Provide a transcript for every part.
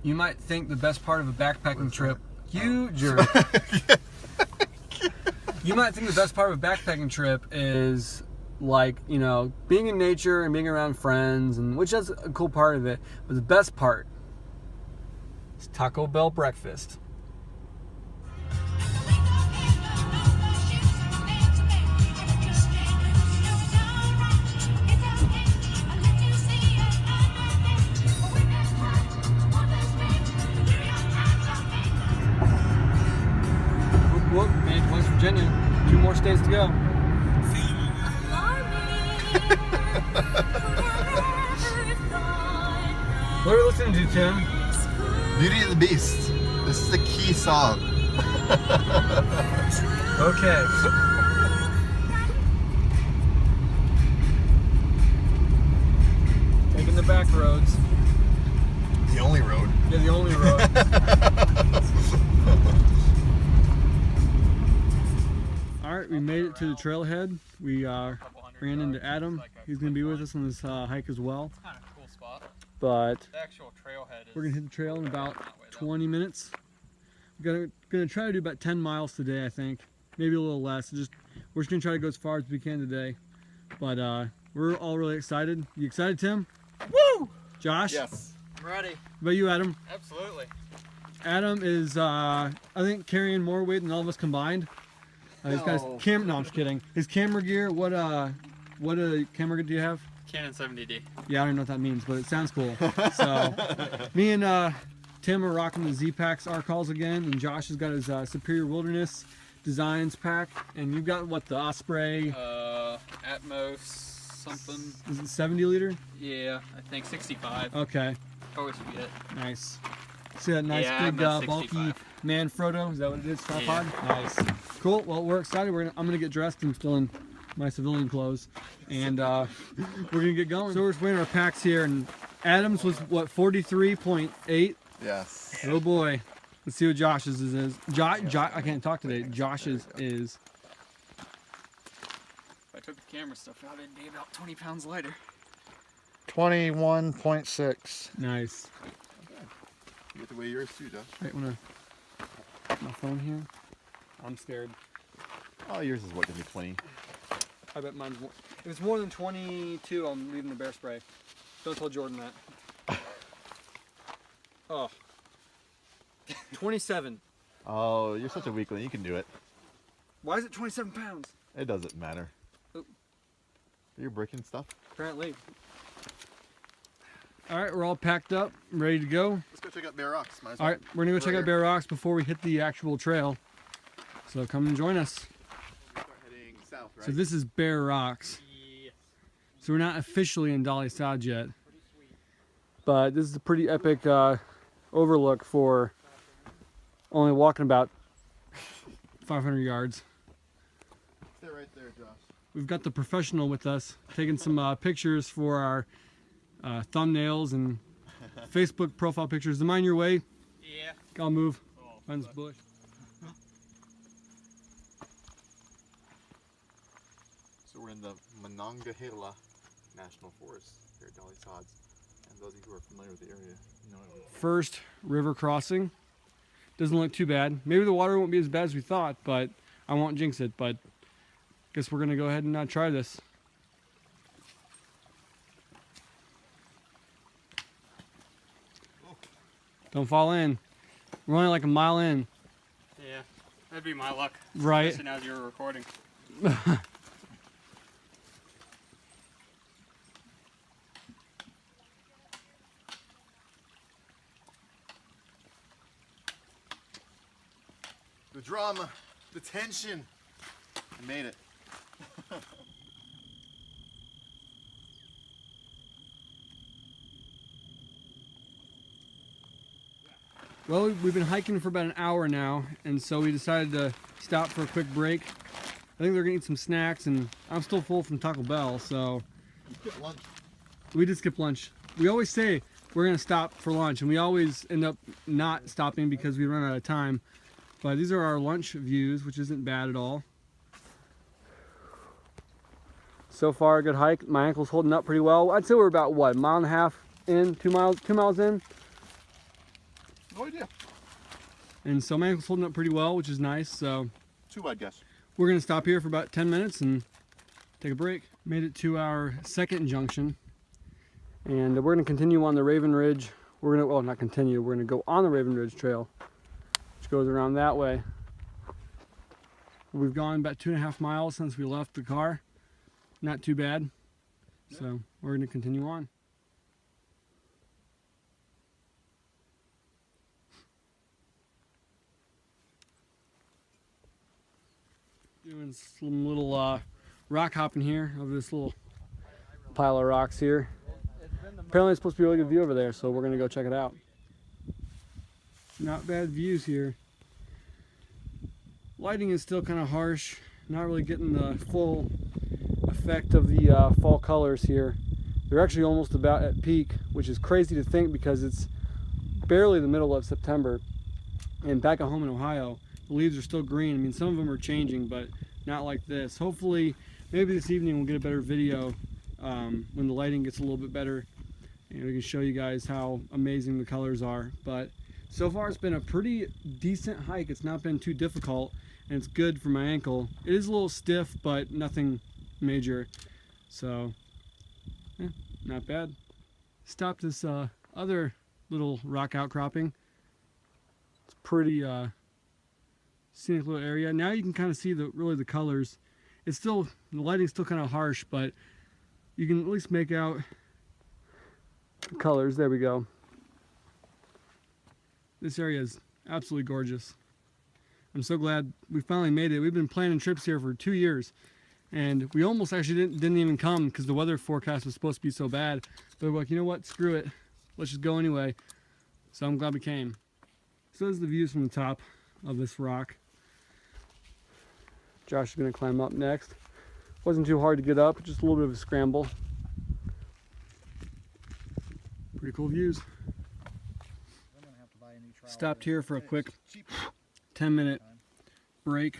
You might think the best part of a backpacking trip, you jerk. You might think the best part of a backpacking trip is like, you know, being in nature and being around friends, and which is a cool part of it. But the best part is Taco Bell breakfast. Whoop, made it to West Virginia. 2 more states to go. What are we listening to, Tim? Beauty and the Beast. This is a key song. Okay. Taking the back roads. The only road. Yeah, the only road. Alright, we made it to the trailhead. We ran into Adam. He's going to be with us on this hike as well. It's kind of a cool spot. But The actual trailhead is... we're going to hit the trail in about 20 minutes. We're going to try to do about 10 miles today, I think. Maybe a little less. We're just going to try to go as far as we can today. But we're all really excited. You excited, Tim? Woo! Josh? Yes. I'm ready. What about you, Adam? Absolutely. Adam is, I think, carrying more weight than all of us combined. He's got his camera. No, I'm just kidding. His camera gear. What camera do you have? Canon 70D. Yeah, I don't know what that means, but it sounds cool. So, me and Tim are rocking the Z-Packs R-Calls again, and Josh has got his Superior Wilderness Designs pack, and you've got what, the Osprey? Atmos something. Is it 70 liter? Yeah, I think 65. Okay, Always forget. nice. See that nice Yeah, big I'm at bulky 65. Manfrotto? Is that what it is? Top Yeah. pod? Nice. Cool. Well, we're excited. I'm gonna get dressed. I'm still in my civilian clothes, and we're gonna get going. So we're just weighing our packs here, and Adams was what, 43.8. Yes. Oh boy. Let's see what Josh's is. I can't talk today. Josh's is. If I took the camera stuff out, it'd be about 20 pounds lighter. 21.6. Nice. You get to weigh yours too, Josh. Right, wanna put my phone here? I'm scared. Oh, yours is what, gonna be 20? I bet mine's more. If it's more than 22, I'm leaving the bear spray. Don't tell Jordan that. Oh. 27. Oh, you're such a weakling. You can do it. Why is it 27 pounds? It doesn't matter. Oh. You're breaking stuff. Apparently. All right, we're all packed up, ready to go. Let's go check out Bear Rocks. Might as All well. right, we're gonna go check out Bear Rocks before we hit the actual trail. So come and join us. We'll start heading south, right? So this is Bear Rocks. Yes. So we're not officially in Dolly Sods yet, but this is a pretty epic overlook for only walking about 500 yards. Stay right there, Josh. We've got the professional with us, taking some pictures for our thumbnails and Facebook profile pictures. Am I in your way? Yeah. I'll move. Find this bush. So we're in the Monongahela National Forest here at Dolly Sods. And those of you who are familiar with the area, you know it. First river crossing. Doesn't look too bad. Maybe the water won't be as bad as we thought, but I won't jinx it. But guess we're gonna go ahead and try this. Don't fall in. We're only like a mile in. Yeah. That'd be my luck. Right. Especially as you're recording. The drama, the tension. We made it. Well, we've been hiking for about an hour now, and so we decided to stop for a quick break. I think they're gonna eat some snacks, and I'm still full from Taco Bell, so Get lunch. we did skip lunch. We always say we're gonna stop for lunch, and we always end up not stopping because we run out of time. But these are our lunch views, which isn't bad at all. So far, a good hike. My ankle's holding up pretty well. I'd say we're about what, a mile and a half in, 2 miles in. No idea. And so my ankle's holding up pretty well, which is nice. So Too bad, guess. we're gonna stop here for about 10 minutes and take a break. Made it to our second junction, and we're gonna continue on the Raven Ridge. We're gonna, well, not continue, we're gonna go on the Raven Ridge Trail, which goes around that way. We've gone about 2.5 miles since we left the car. Not too bad. So we're gonna continue on. Doing some little rock hopping here over this little pile of rocks here. Apparently it's supposed to be a really good view over there, so we're gonna go check it out. Not bad views here. Lighting is still kind of harsh, not really getting the full effect of the fall colors here. They're actually almost about at peak, which is crazy to think because it's barely the middle of September. And back at home in Ohio, the leaves are still green. I mean, some of them are changing, but not like this. Hopefully, maybe this evening we'll get a better video when the lighting gets a little bit better, and we can show you guys how amazing the colors are. But so far it's been a pretty decent hike. It's not been too difficult, and it's good for my ankle. It is a little stiff, but nothing major. So, yeah, not bad. Stopped this other little rock outcropping. It's pretty scenic little area. Now you can kind of see really the colors. It's still, the lighting's still kind of harsh, but you can at least make out the colors. There we go. This area is absolutely gorgeous. I'm so glad we finally made it. We've been planning trips here for 2 years, and we almost actually didn't even come because the weather forecast was supposed to be so bad. But we're like, you know what, screw it, let's just go anyway. So I'm glad we came. So there's the views from the top of this rock. Josh is going to climb up next. Wasn't too hard to get up, just a little bit of a scramble. Pretty cool views. Stopped here for a quick 10-minute break,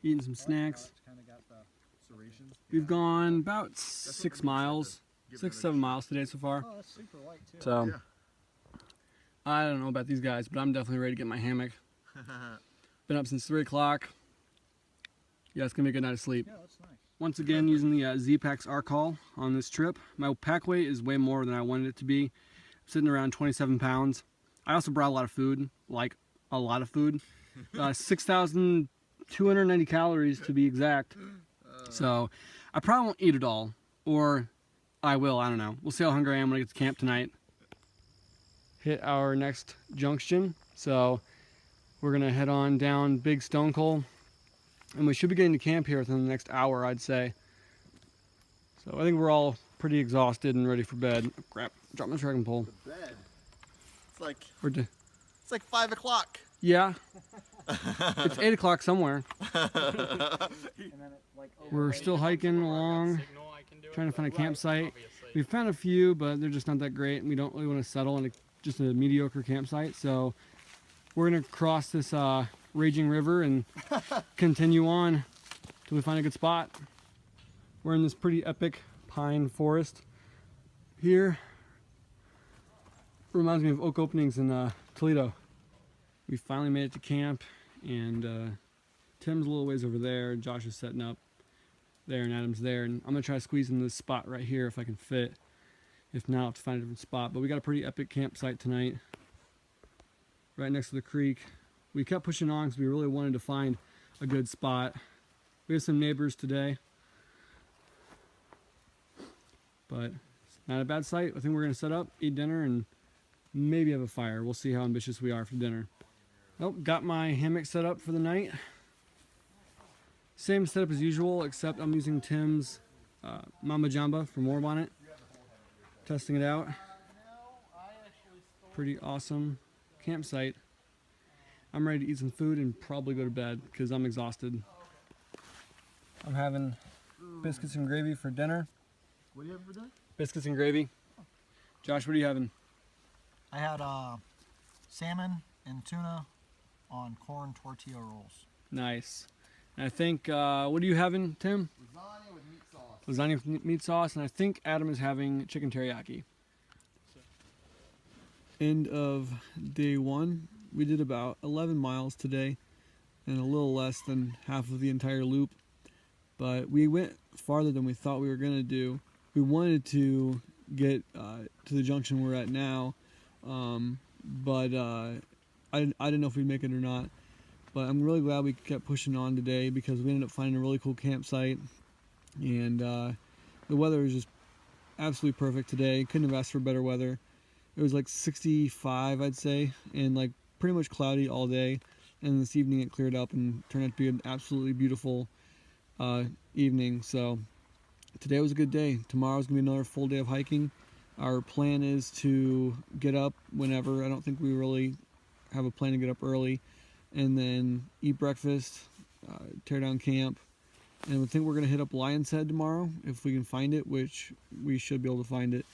eating some snacks. We've gone about 6 miles, 6-7 miles today so far. Oh, that's super light too. So I don't know about these guys, but I'm definitely ready to get my hammock. Been up since 3 o'clock. Yeah, it's gonna be a good night of sleep. Yeah, that's nice. Once again, using the Z-Packs Arcall on this trip. My pack weight is way more than I wanted it to be. I'm sitting around 27 pounds. I also brought a lot of food, like a lot of food. 6,290 calories to be exact. So I probably won't eat it all, or I will, I don't know. We'll see how hungry I am when I get to camp tonight. Hit our next junction, so we're gonna head on down Big Stone Coal, and we should be getting to camp here within the next hour, I'd say. So I think we're all pretty exhausted and ready for bed. Oh, crap, drop my trekking pole. The bed. It's like It's like 5 o'clock. Yeah, it's 8 o'clock somewhere. We're still hiking along, trying to find a campsite. We found a few, but they're just not that great, and we don't really want to settle on just a mediocre campsite. So we're gonna cross this raging river and continue on till we find a good spot. We're in this pretty epic pine forest here. Reminds me of oak openings in Toledo. We finally made it to camp, and Tim's a little ways over there. Josh is setting up there, and Adam's there. And I'm gonna try to squeeze in this spot right here if I can fit. If not, I'll have to find a different spot. But we got a pretty epic campsite tonight, right next to the creek. We kept pushing on because we really wanted to find a good spot. We have some neighbors today, but it's not a bad site. I think we're gonna set up, eat dinner, and maybe have a fire. We'll see how ambitious we are for dinner. Oh, got my hammock set up for the night. Same setup as usual, except I'm using Tim's Mama Jamba from War Bonnet. Testing it out. Pretty awesome campsite. I'm ready to eat some food and probably go to bed because I'm exhausted. I'm having biscuits and gravy for dinner. What do you have for dinner? Biscuits and gravy. Josh, what are you having? I had salmon and tuna on corn tortilla rolls. Nice. And I think, what are you having, Tim? Lasagna with meat sauce. Lasagna with meat sauce, and I think Adam is having chicken teriyaki. End of day one. We did about 11 miles today and a little less than half of the entire loop, but we went farther than we thought we were going to do. We wanted to get to the junction we're at now, but I didn't know if we'd make it or not. But I'm really glad we kept pushing on today because we ended up finding a really cool campsite, and the weather was just absolutely perfect today. Couldn't have asked for better weather. It was like 65, I'd say, and like pretty much cloudy all day. And this evening it cleared up and turned out to be an absolutely beautiful evening. So today was a good day. Tomorrow's gonna be another full day of hiking. Our plan is to get up whenever. I don't think we really have a plan to get up early, and then eat breakfast, tear down camp, and I think we're gonna hit up Lion's Head tomorrow if we can find it, which we should be able to find it.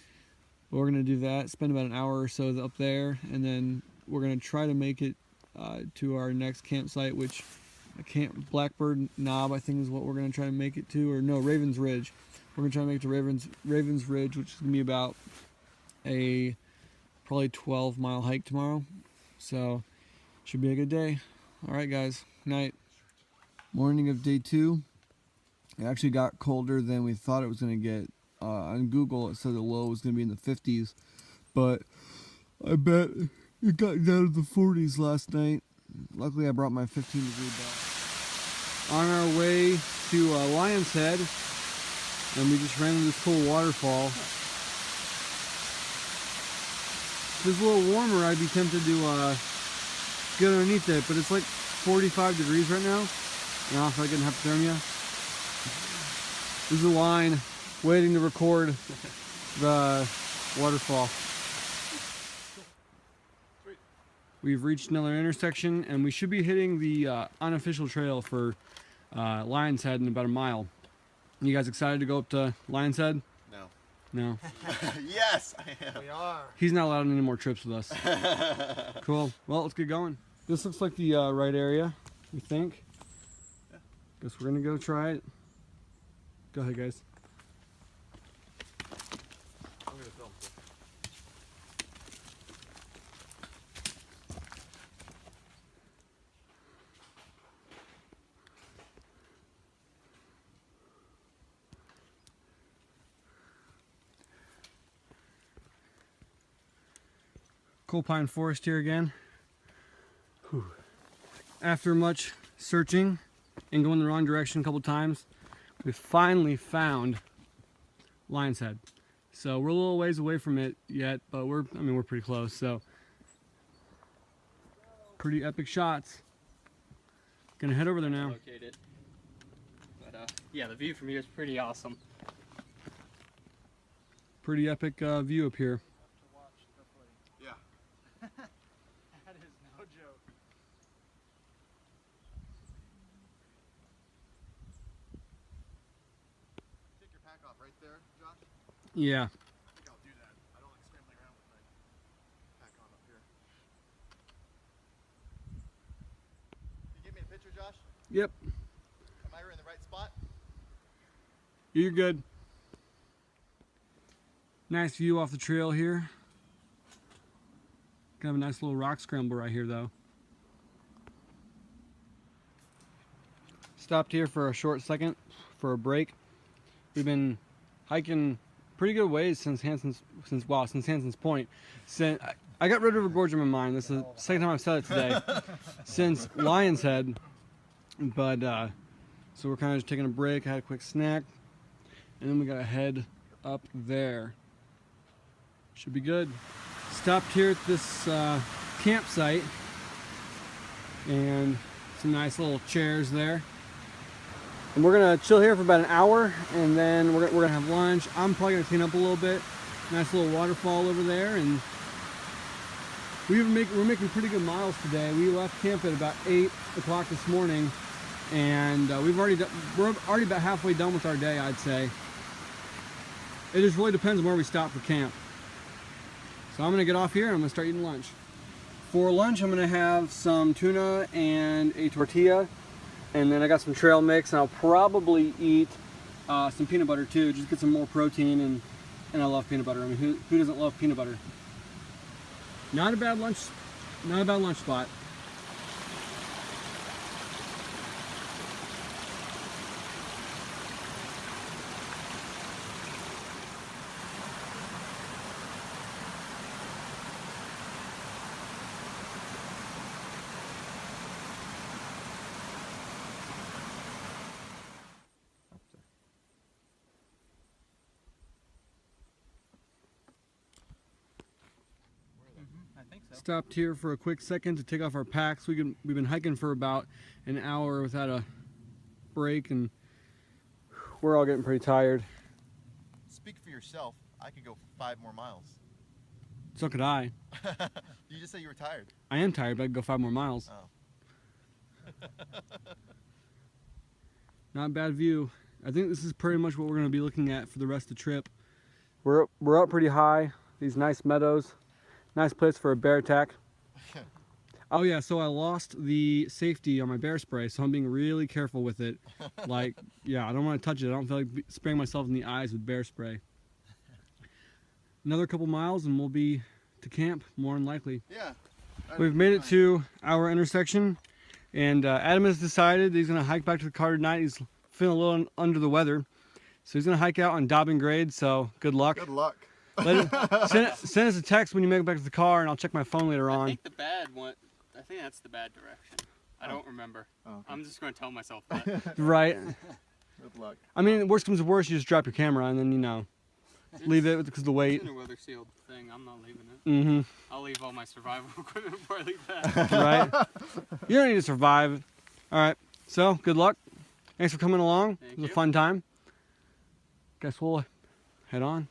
But we're gonna do that, spend about an hour or so up there, and then we're gonna try to make it to our next campsite, which Blackbird Knob, I think, is what we're gonna try to make it to, or no, Ravens Ridge. We're gonna try to make it to Ravens Ridge, which is gonna be about a probably 12-mile hike tomorrow. So should be a good day. All right, guys. Night. Morning of day 2. It actually got colder than we thought it was gonna get. On Google, it said the low was going to be in the 50s, but I bet it got down to the 40s last night. Luckily, I brought my 15-degree belt. On our way to Lion's Head, and we just ran into this cool waterfall. If it was a little warmer, I'd be tempted to get underneath it, but it's like 45 degrees right now. I don't know if I can hypothermia. There's a line waiting to record the waterfall. We've reached another intersection, and we should be hitting the unofficial trail for Lion's Head in about a mile. You guys excited to go up to Lion's Head? No. No. Yes, I am. We are. He's not allowed any more trips with us. Cool. Well, let's get going. This looks like the right area, we think. Yeah. Guess we're gonna go try it. Go ahead, guys. I'm gonna film. Coal pine forest here again. Whew. After much searching and going the wrong direction a couple times, we finally found Lion's Head. So we're a little ways away from it yet, but we're pretty close. So pretty epic shots. Gonna head over there now. Locate it. But yeah, the view from here is pretty awesome. Pretty epic view up here. Yeah. That is no joke. Take your pack off right there, Josh. Yeah. I think I'll do that. I don't like scrambling around with my pack on up here. Can you give me a picture, Josh? Yep. Am I in the right spot? You're good. Nice view off the trail here. Kind of a nice little rock scramble right here, though. Stopped here for a short second for a break. We've been hiking pretty good ways since Hanson's Point. I got Red River Gorge in my mind. This is the second time I've said it today. Since Lion's Head. But so we're kind of just taking a break. I had a quick snack, and then we gotta head up there. Should be good. Stopped here at this campsite, and some nice little chairs there. And we're gonna chill here for about an hour, and then we're gonna have lunch. I'm probably gonna clean up a little bit. Nice little waterfall over there, and we're making pretty good miles today. We left camp at about 8 o'clock this morning, and we're already about halfway done with our day, I'd say. It just really depends on where we stop for camp. So I'm gonna get off here and I'm gonna start eating lunch. For lunch, I'm gonna have some tuna and a tortilla, and then I got some trail mix, and I'll probably eat some peanut butter too, just get some more protein, and I love peanut butter. I mean, who doesn't love peanut butter? Not a bad lunch spot. I think so. Stopped here for a quick second to take off our packs. We've been hiking for about an hour without a break, and we're all getting pretty tired. Speak for yourself. I could go 5 more miles. So could I. You just said you were tired. I am tired, but I could go 5 more miles. Oh. Not a bad view. I think this is pretty much what we're going to be looking at for the rest of the trip. We're up pretty high. These nice meadows. Nice place for a bear attack. Oh yeah, so I lost the safety on my bear spray, so I'm being really careful with it. Like, yeah, I don't want to touch it. I don't feel like spraying myself in the eyes with bear spray. Another couple miles and we'll be to camp, more than likely. Yeah. We've made it to our intersection, and Adam has decided he's going to hike back to the car tonight. He's feeling a little under the weather, so he's going to hike out on Dobbin Grade, so good luck. Good luck. Send us a text when you make it back to the car, and I'll check my phone later on. I think the bad one. I think that's the bad direction. I don't remember. Oh, okay. I'm just going to tell myself that. Right. Good luck. I mean, worst comes to worst, you just drop your camera, and then, you know, leave it because of the weight. It's in a weather sealed thing. I'm not leaving it. Mm-hmm. I'll leave all my survival equipment before I leave that. Right. You don't need to survive. All right. So, good luck. Thanks for coming along. Thank It was you. a fun time. Guess we'll head on.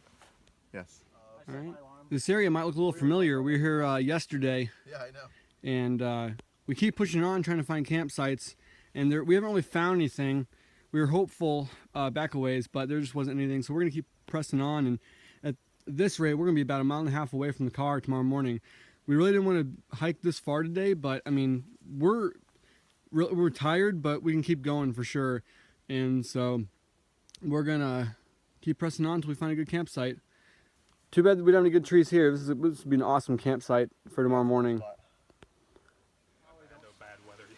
Yes. All right. This area might look a little familiar. We were here yesterday, Yeah, I know. and we keep pushing on trying to find campsites, and we haven't really found anything. We were hopeful back a ways, but there just wasn't anything, so we're going to keep pressing on, and at this rate, we're going to be about 1.5 miles away from the car tomorrow morning. We really didn't want to hike this far today, but, I mean, we're tired, but we can keep going for sure, and so we're going to keep pressing on until we find a good campsite. Too bad that we don't have any good trees here. This would be an awesome campsite for tomorrow morning.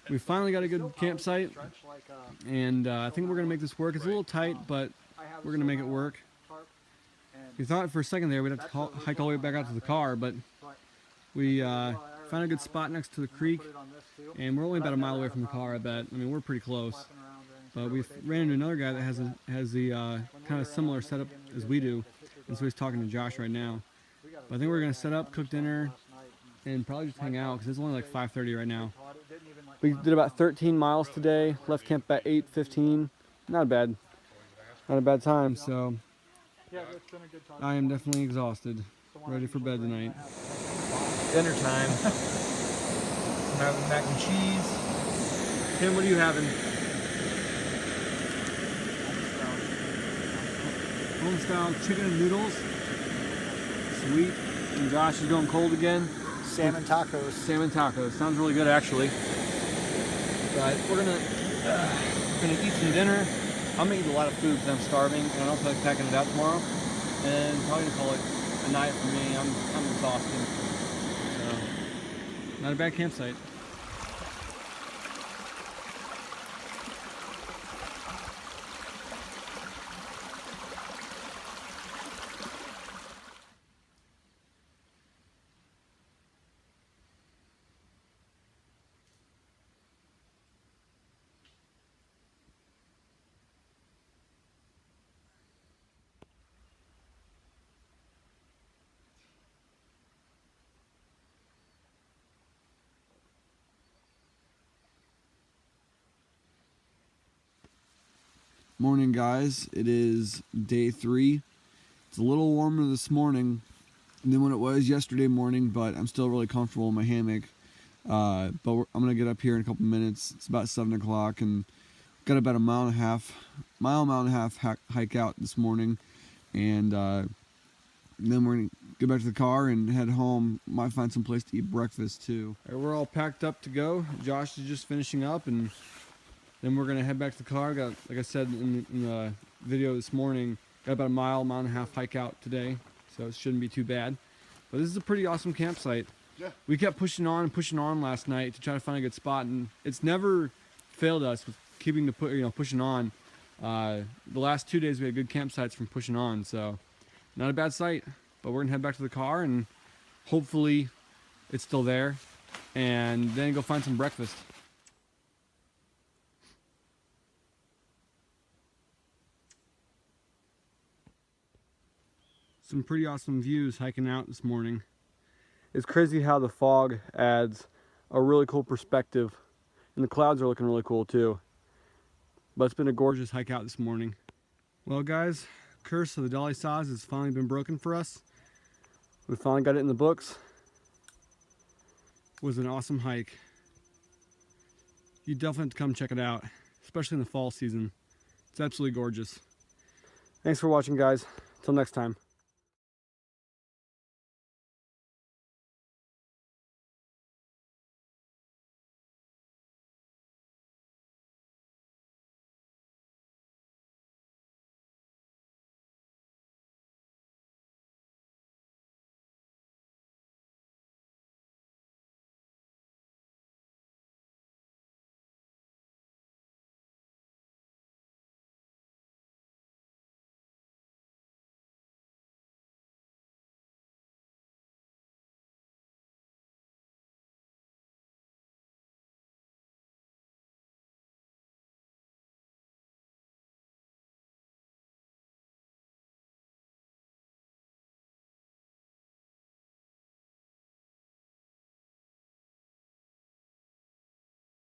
We finally got a good campsite, and I think we're going to make this work. It's a little tight, but we're going to make it work. We thought for a second there we'd have to hike all the way back out to the car, but we found a good spot next to the creek, and we're only about 1 mile away from the car, I bet. I mean, we're pretty close. But we ran into another guy that has the kind of similar setup as we do, and so he's talking to Josh right now. But I think we're going to set up, cook dinner, and probably just hang out, because it's only like 5:30 right now. We did about 13 miles today, left camp at 8:15. Not bad. Not a bad time, so I am definitely exhausted. Ready for bed tonight. Dinner time. I'm having mac and cheese. Tim, what are you having? Home-style chicken and noodles. Sweet. And Josh is going cold again. Salmon tacos. Salmon tacos. Sounds really good, actually. But we're gonna eat some dinner. I'm gonna eat a lot of food because I'm starving, and I don't feel like packing it out tomorrow. And probably gonna call it a night for me. I'm exhausted. So, not a bad campsite. Morning, guys. It is day 3. It's a little warmer this morning than when it was yesterday morning, but I'm still really comfortable in my hammock. I'm gonna get up here in a couple minutes. It's about 7 o'clock, and got about 1.5 mile hike out this morning, and then we're gonna get back to the car and head home. Might find some place to eat breakfast too. We're all packed up to go. Josh is just finishing up, and then we're gonna head back to the car. Got, like I said in the video this morning, got about 1.5 mile hike out today, so it shouldn't be too bad. But this is a pretty awesome campsite. Yeah. We kept pushing on and pushing on last night to try to find a good spot, and it's never failed us with keeping to pushing on. The last 2 days we had good campsites from pushing on, so not a bad site. But we're gonna head back to the car and hopefully it's still there, and then go find some breakfast. Some pretty awesome views hiking out this morning. It's crazy how the fog adds a really cool perspective, and the clouds are looking really cool too. But it's been a gorgeous hike out this morning. Well guys, curse of the Dolly Sods has finally been broken for us. We finally got it in the books. It was an awesome hike. You definitely have to come check it out, especially in the fall season. It's absolutely gorgeous. Thanks for watching guys. Until next time.